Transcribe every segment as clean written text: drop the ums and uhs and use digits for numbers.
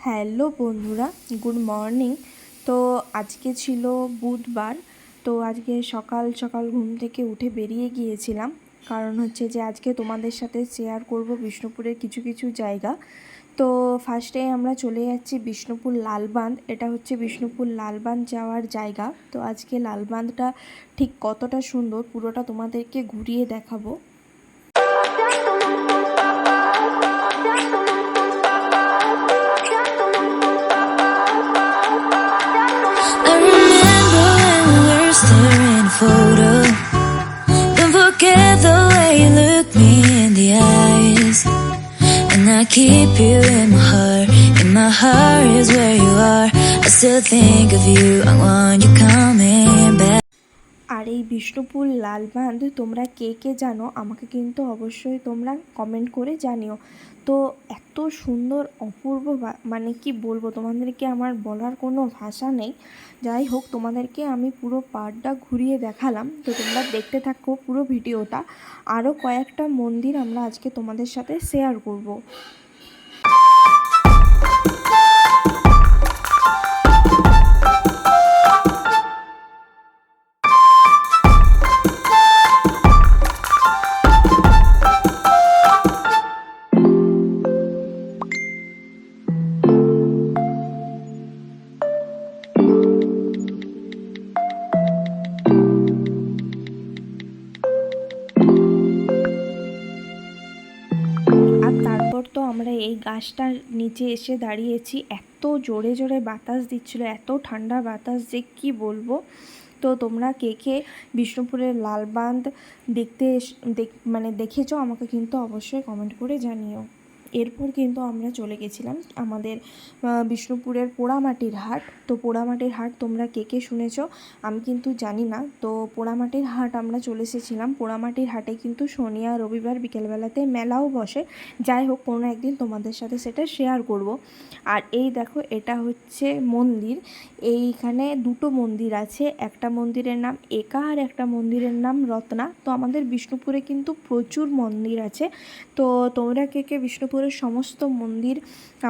Hello বন্ধুরা, good morning. তো আজকে ছিল বুধবার। তো আজকে সকাল সকাল ঘুম থেকে উঠে বেরিয়ে গিয়েছিলাম, কারণ হচ্ছে যে আজকে তোমাদের সাথে শেয়ার করব বিষ্ণুপুরের কিছু কিছু জায়গা। তো ফার্স্টে আমরা চলে যাচ্ছি বিষ্ণুপুর লালবাঁধ। এটা হচ্ছে বিষ্ণুপুর লালবাঁধ যাওয়ার জায়গা। তো আজকে লালবাঁধটা ঠিক কতটা সুন্দর পুরোটা তোমাদেরকে ঘুরিয়ে দেখাবো। Staring photo. Don't forget the way you look me in the eyes. And I keep you in my heart. In my heart is where you are. I still think of you. I want you coming back. আর এই বিষ্ণুপুর লালবাঁধ তোমরা কে কে জানো আমাকে কিন্তু অবশ্যই তোমরা comment করে জানিও। তো এত সুন্দর অপূর্ব, মানে কি বলবো তোমাদেরকে, আমার বলার কোনো ভাষা নেই। যাই হোক, তোমাদেরকে আমি পুরো পাড়টা ঘুরিয়ে দেখালাম। তো তোমরা দেখতে থাকো পুরো ভিডিওটা। আরও কয়েকটা মন্দির আমরা আজকে তোমাদের সাথে শেয়ার করব। আর তারপর তো আমরা এই গাছটার নিচে এসে দাঁড়িয়েছি। এত জোরে জোরে বাতাস দিচ্ছিল, এত ঠান্ডা বাতাস যে কি বলবো। তো তোমরা কে কে বিষ্ণুপুরের লালবাঁধ দেখতে দেখেছো আমাকে কিন্তু অবশ্যই কমেন্ট করে জানিও। এরপর কিন্তু আমরা চলে গেছিলাম আমাদের বিষ্ণুপুরের পোড়ামাটির হাট। তো পোড়ামাটির হাট তোমরা কে কে শুনেছো আমি কিন্তু জানি না। তো পোড়ামাটির হাট আমরা চলে এসেছিলাম। পোড়ামাটির হাটে কিন্তু শনি আর রবিবার বিকেলবেলাতে মেলাও বসে। যাই হোক, কোনো একদিন তোমাদের সাথে সেটা শেয়ার করব। আর এই দেখো, এটা হচ্ছে মন্দির। এইখানে দুটো মন্দির আছে, একটা মন্দিরের নাম একা আর একটা মন্দিরের নাম রত্না। তো আমাদের বিষ্ণুপুরে কিন্তু প্রচুর মন্দির আছে। তো তোমরা কে কে বিষ্ণুপুরের সমস্ত মন্দির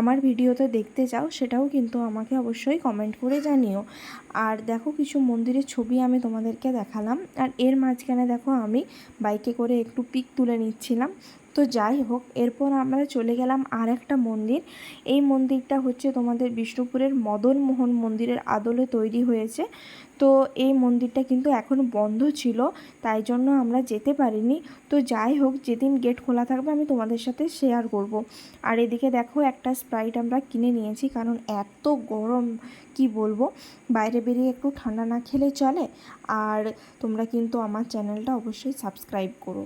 আমার ভিডিওতে দেখতে চাও সেটাও কিন্তু আমাকে অবশ্যই কমেন্ট করে জানিও। আর দেখো, কিছু মন্দিরের ছবি আমি তোমাদেরকে দেখালাম। আর এর মাঝখানে দেখো আমি বাইকে করে একটু পিক তুলে নিচ্ছিলাম। তো যাই হোক, এরপর আমরা চলে গেলাম আর একটা মন্দির। এই মন্দিরটা হচ্ছে তোমাদের বিষ্ণুপুরের মদন মোহন মন্দিরের আদলে তৈরি হয়েছে। তো এই মন্দিরটা কিন্তু এখন বন্ধ ছিল, তাই জন্য আমরা যেতে পারিনি। তো যাই হোক, যেদিন গেট খোলা থাকবে আমি তোমাদের সাথে শেয়ার করব। আর এদিকে দেখো, একটা স্প্রাইট আমরা কিনে নিয়েছি, কারণ এত গরম কি বলবো, বাইরে বেরিয়ে একটু ঠান্ডা না খেলে চলে। আর তোমরা কিন্তু আমার চ্যানেলটা অবশ্যই সাবস্ক্রাইব করো।